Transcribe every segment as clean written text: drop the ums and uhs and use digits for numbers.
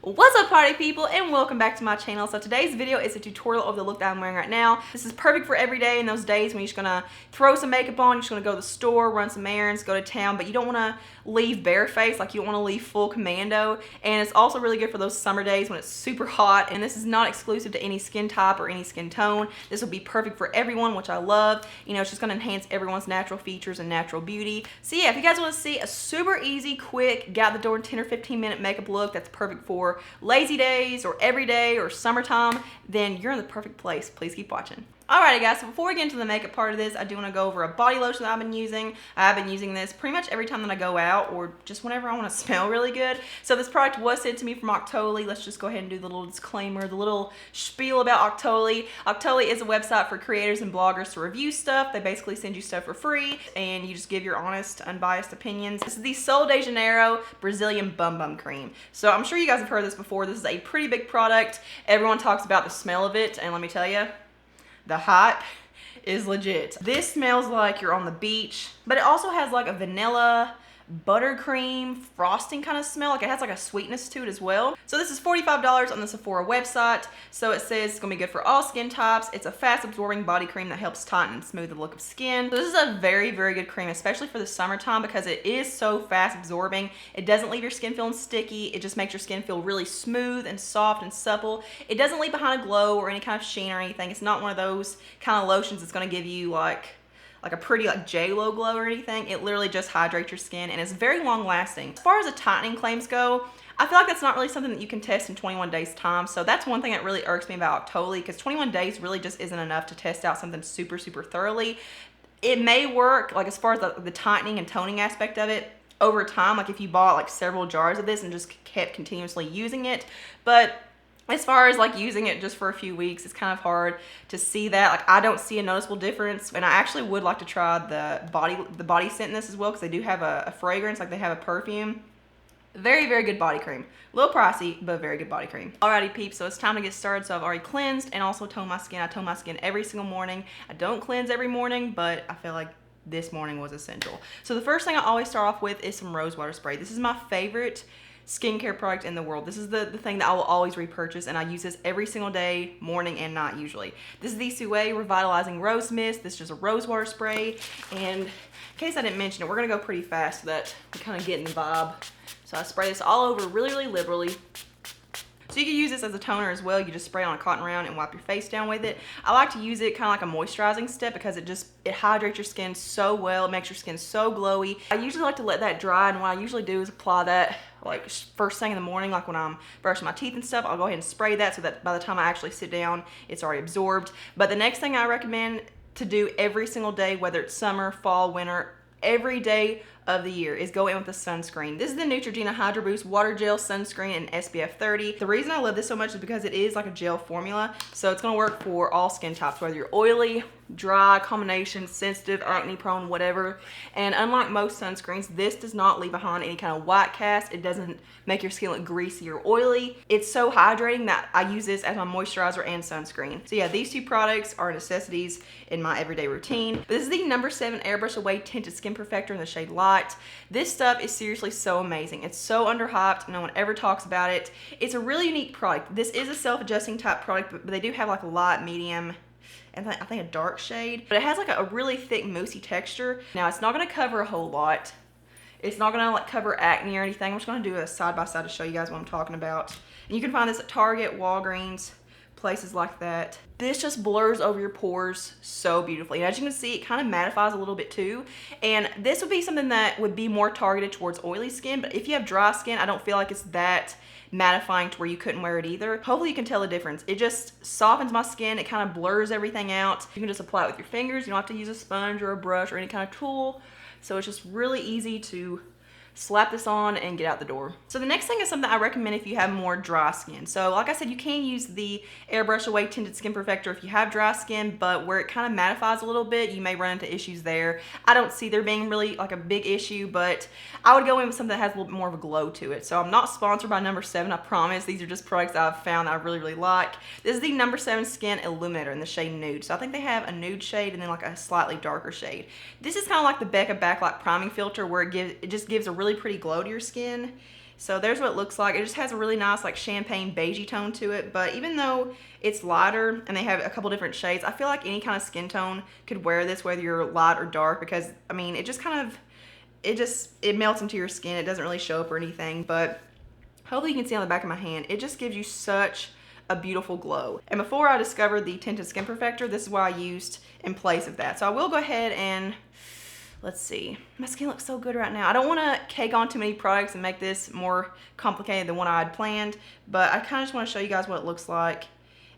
What's up, party people, and welcome back to my channel. So today's video is a tutorial of the look that I'm wearing right now. This is perfect for every day in those days when you're just gonna throw some makeup on, you're just gonna go to the store, run some errands, go to town, but you don't wanna leave barefaced, like you don't wanna leave full commando. And it's also really good for those summer days when it's super hot. And this is not exclusive to any skin type or any skin tone. This will be perfect for everyone, which I love. You know, it's just gonna enhance everyone's natural features and natural beauty. So yeah, if you guys wanna see a super easy, quick, get out the door in 10 or 15 minute makeup look that's perfect for lazy days or every day or summertime, then you're in the perfect place. Please keep watching. Alrighty guys, so before we get into the makeup part of this, I do want to go over a body lotion that I've been using. I've been using this pretty much every time that I go out or just whenever I want to smell really good. So this product was sent to me from Octoly. Let's just go ahead and do the little disclaimer, the little spiel about Octoly. Octoly is a website for creators and bloggers to review stuff. They basically send you stuff for free and you just give your honest, unbiased opinions. This is the Sol de Janeiro Brazilian Bum Bum Cream. So I'm sure you guys have heard this before. This is a pretty big product. Everyone talks about the smell of it, and let me tell you, the hype is legit. This smells like you're on the beach, but it also has like a vanilla, buttercream, frosting kind of smell. Like it has like a sweetness to it as well. So this is $45 on the Sephora website. So it says it's gonna be good for all skin types. It's a fast absorbing body cream that helps tighten and smooth the look of skin. So this is a very, very good cream, especially for the summertime because it is so fast absorbing. It doesn't leave your skin feeling sticky. It just makes your skin feel really smooth and soft and supple. It doesn't leave behind a glow or any kind of sheen or anything. It's not one of those kind of lotions that's gonna give you like a pretty like J-Lo glow or anything. It literally just hydrates your skin and it's very long lasting. As far as the tightening claims go, I feel like that's not really something that you can test in 21 days time. So that's one thing that really irks me about Octoly, because 21 days really just isn't enough to test out something super, super thoroughly. It may work like as far as the tightening and toning aspect of it over time, like if you bought like several jars of this and just kept continuously using it. But as far as like using it just for a few weeks, it's kind of hard to see that. Like I don't see a noticeable difference, and I actually would like to try the body scent in this as well, because they do have a fragrance, like they have a perfume. Very, very good body cream. A little pricey, but very good body cream. Alrighty peeps, so it's time to get started. So I've already cleansed and also toned my skin. I tone my skin every single morning. I don't cleanse every morning, but I feel like this morning was essential. So the first thing I always start off with is some rose water spray. This is my favorite skincare product in the world. This is the thing that I will always repurchase, and I use this every single day, morning and night usually. This is the Taupe Revitalizing Rose Mist. This is just a rose water spray, and in case I didn't mention it, we're gonna go pretty fast so that we kind of get in the vibe. So I spray this all over really, really liberally. So you can use this as a toner as well. You just spray it on a cotton round and wipe your face down with it. I like to use it kind of like a moisturizing step because it hydrates your skin so well. It makes your skin so glowy. I usually like to let that dry, and what I usually do is apply that like first thing in the morning, like when I'm brushing my teeth and stuff. I'll go ahead and spray that so that by the time I actually sit down, it's already absorbed. But the next thing I recommend to do every single day, whether it's summer, fall, winter, every day of the year, is go in with the sunscreen. This is the Neutrogena HydroBoost Water Gel Sunscreen in SPF 30. The reason I love this so much is because it is like a gel formula, so it's gonna work for all skin types, whether you're oily, dry, combination, sensitive, acne prone, whatever. And unlike most sunscreens, this does not leave behind any kind of white cast. It doesn't make your skin look greasy or oily. It's so hydrating that I use this as my moisturizer and sunscreen. So yeah, these two products are necessities in my everyday routine. But this is the number 7 Airbrush Away Tinted Skin Perfector in the shade Light. This stuff is seriously so amazing. It's so underhyped. No one ever talks about it. It's a really unique product. This is a self-adjusting type product, but they do have like a light, medium, and I think a dark shade, but it has like a really thick moussey texture. Now it's not gonna cover a whole lot. It's not gonna like cover acne or anything. I'm just gonna do a side by side to show you guys what I'm talking about. And you can find this at Target, Walgreens, places like that. This just blurs over your pores so beautifully. And as you can see, it kind of mattifies a little bit too. And this would be something that would be more targeted towards oily skin, but if you have dry skin, I don't feel like it's that mattifying to where you couldn't wear it either. Hopefully you can tell the difference. It just softens my skin. It kind of blurs everything out. You can just apply it with your fingers. You don't have to use a sponge or a brush or any kind of tool. So it's just really easy to slap this on and get out the door. So the next thing is something I recommend if you have more dry skin. So like I said, you can use the Airbrush Away Tinted Skin Perfector if you have dry skin, but where it kind of mattifies a little bit, you may run into issues there. I don't see there being really like a big issue, but I would go in with something that has a little bit more of a glow to it. So I'm not sponsored by number 7, I promise. These are just products that I've found that I really, really like. This is the number 7 Skin Illuminator in the shade Nude. So I think they have a nude shade and then like a slightly darker shade. This is kind of like the Becca Backlight Priming Filter, where it just gives a really pretty glow to your skin. So there's what it looks like. It just has a really nice like champagne beigey tone to it, but even though it's lighter and they have a couple different shades, I feel like any kind of skin tone could wear this, whether you're light or dark, because I mean, it just kind of, it melts into your skin. It doesn't really show up or anything, but hopefully you can see on the back of my hand, it just gives you such a beautiful glow. And before I discovered the Tinted Skin Perfector, this is what I used in place of that. So I will go ahead and, let's see. My skin looks so good right now. I don't want to cake on too many products and make this more complicated than what I had planned, but I kind of just want to show you guys what it looks like.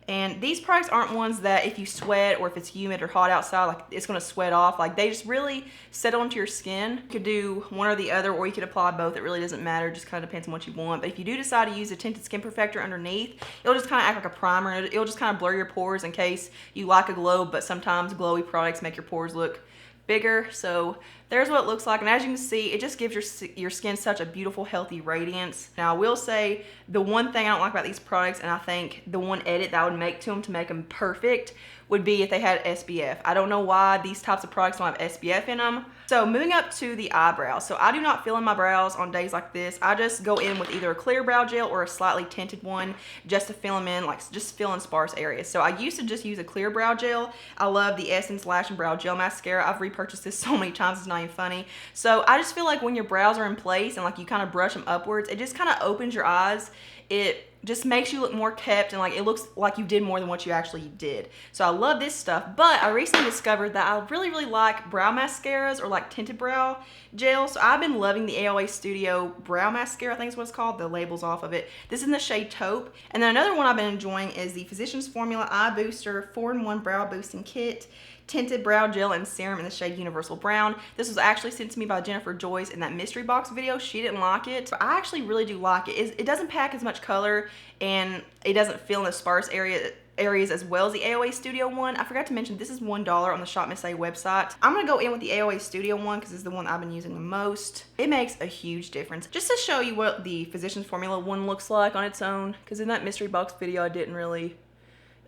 And these products aren't ones that if you sweat or if it's humid or hot outside, like it's gonna sweat off. Like they just really settle into your skin. You could do one or the other, or you could apply both. It really doesn't matter, just kind of depends on what you want. But if you do decide to use a Tinted Skin Perfector underneath, it'll just kind of act like a primer. It'll just kind of blur your pores in case you like a glow, but sometimes glowy products make your pores look bigger. So there's what it looks like, and as you can see, it just gives your skin such a beautiful, healthy radiance. Now I will say the one thing I don't like about these products, and I think the one edit that I would make to them to make them perfect, would be if they had SPF. I don't know why these types of products don't have SPF in them. So moving up to the eyebrows. So I do not fill in my brows on days like this. I just go in with either a clear brow gel or a slightly tinted one just to fill them in, like just fill in sparse areas. So I used to just use a clear brow gel. I love the Essence Lash and Brow Gel Mascara. I've repurchased this so many times, it's not even funny. So I just feel like when your brows are in place and like you kind of brush them upwards, it just kind of opens your eyes. It just makes you look more kept, and like it looks like you did more than what you actually did. So I love this stuff, but I recently discovered that I really like brow mascaras or like tinted brow gels. So I've been loving the AOA Studio Brow Mascara, I think is what it's called. The label's off of it. This is in the shade Taupe. And then another one I've been enjoying is the Physicians Formula Eye Booster 4-in-1 Brow Boosting Kit. Tinted brow gel and serum in the shade Universal Brown. This was actually sent to me by Jennifer Joyce in that mystery box video. She didn't like it, but I actually really do like it. It doesn't pack as much color, and it doesn't fill in the sparse areas as well as the AOA Studio one. I forgot to mention this is $1 on the Shop Miss A website. I'm gonna go in with the AOA Studio one because it's the one I've been using the most. It makes a huge difference. Just to show you what the Physicians Formula one looks like on its own, because in that mystery box video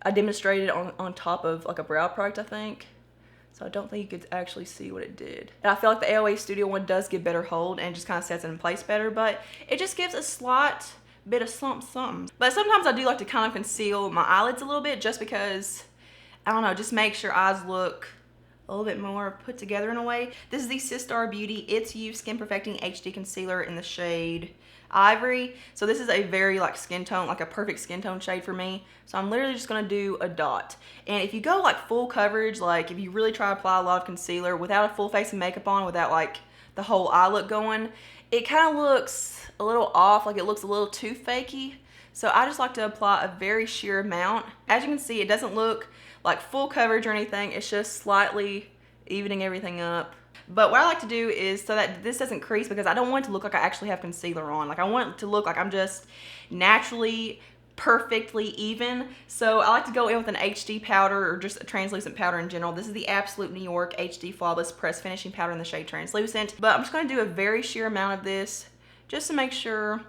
I demonstrated on top of like a brow product, I think. So I don't think you could actually see what it did. And I feel like the AOA Studio one does give better hold and just kind of sets it in place better, but it just gives a slight bit of something. But sometimes I do like to kind of conceal my eyelids a little bit just because, I don't know, just makes your eyes look a little bit more put together in a way. This is the Sistar Beauty It's You Skin Perfecting HD Concealer in the shade Ivory. So this is a very like skin tone, like a perfect skin tone shade for me. So I'm literally just gonna do a dot. And if you go like full coverage, like if you really try to apply a lot of concealer without a full face of makeup on, without like the whole eye look going, it kind of looks a little off, like it looks a little too fakey. So I just like to apply a very sheer amount. As you can see, it doesn't look like full coverage or anything. It's just slightly evening everything up. But what I like to do is, so that this doesn't crease, because I don't want it to look like I actually have concealer on. Like I want it to look like I'm just naturally perfectly even. So I like to go in with an HD powder or just a translucent powder in general. This is the Absolute New York HD Flawless Press Finishing Powder in the shade Translucent. But I'm just going to do a very sheer amount of this just to make sure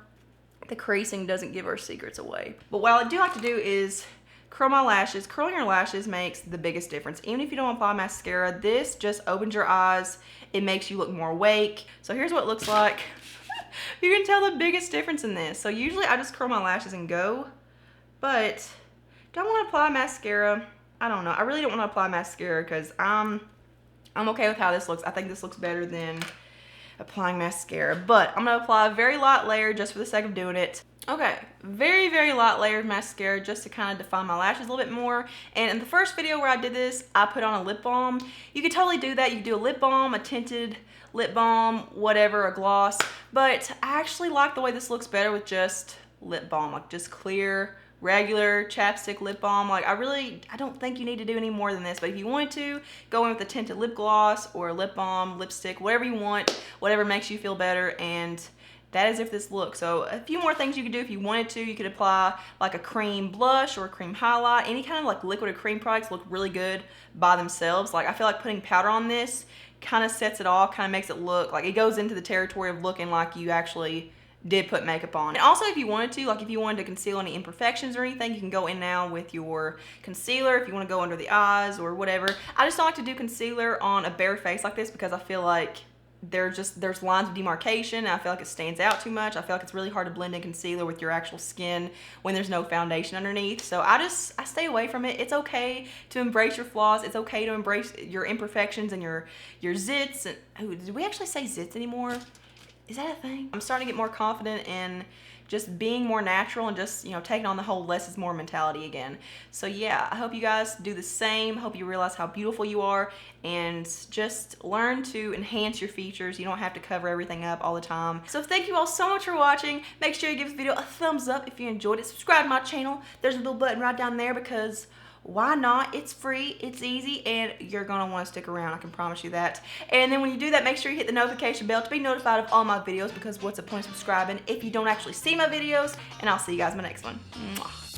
the creasing doesn't give our secrets away. But what I do like to do is curl my lashes. Curling your lashes makes the biggest difference. Even if you don't apply mascara, this just opens your eyes. It makes you look more awake. So here's what it looks like. You can tell the biggest difference in this. So usually I just curl my lashes and go, but don't want to apply mascara. I don't know. I really don't want to apply mascara because I'm okay with how this looks. I think this looks better than applying mascara, but I'm gonna apply a very light layer just for the sake of doing it. Okay, very light layer of mascara just to kind of define my lashes a little bit more. And in the first video where I did this, I put on a lip balm. You could totally do that. You could do a lip balm, a tinted lip balm, whatever, a gloss. But I actually like the way this looks better with just lip balm, like just clear, regular chapstick lip balm. Like I don't think you need to do any more than this, but if you wanted to, go in with a tinted lip gloss or a lip balm, lipstick, whatever you want, whatever makes you feel better. And that is if this looks. So a few more things you could do if you wanted to. You could apply like a cream blush or a cream highlight. Any kind of like liquid or cream products look really good by themselves. Like I feel like putting powder on this kind of sets it off, kind of makes it look like it goes into the territory of looking like you actually did put makeup on. And also if you wanted to, like if you wanted to conceal any imperfections or anything, you can go in now with your concealer if you want to go under the eyes or whatever. I just don't like to do concealer on a bare face like this because I feel like there's lines of demarcation, and I feel like it stands out too much. I feel like it's really hard to blend in concealer with your actual skin when there's no foundation underneath. So I stay away from it. It's okay to embrace your flaws. It's okay to embrace your imperfections and your zits. And ooh, do we actually say zits anymore? Is that a thing? I'm starting to get more confident in just being more natural and just, you know, taking on the whole less is more mentality again. So yeah, I hope you guys do the same. Hope you realize how beautiful you are and just learn to enhance your features. You don't have to cover everything up all the time. So thank you all so much for watching. Make sure you give this video a thumbs up if you enjoyed it. Subscribe to my channel. There's a little button right down there because why not? It's free, it's easy, and you're gonna want to stick around, I can promise you that. And then when you do that, make sure you hit the notification bell to be notified of all my videos, because what's the point of subscribing if you don't actually see my videos? And I'll see you guys in my next one. Mwah.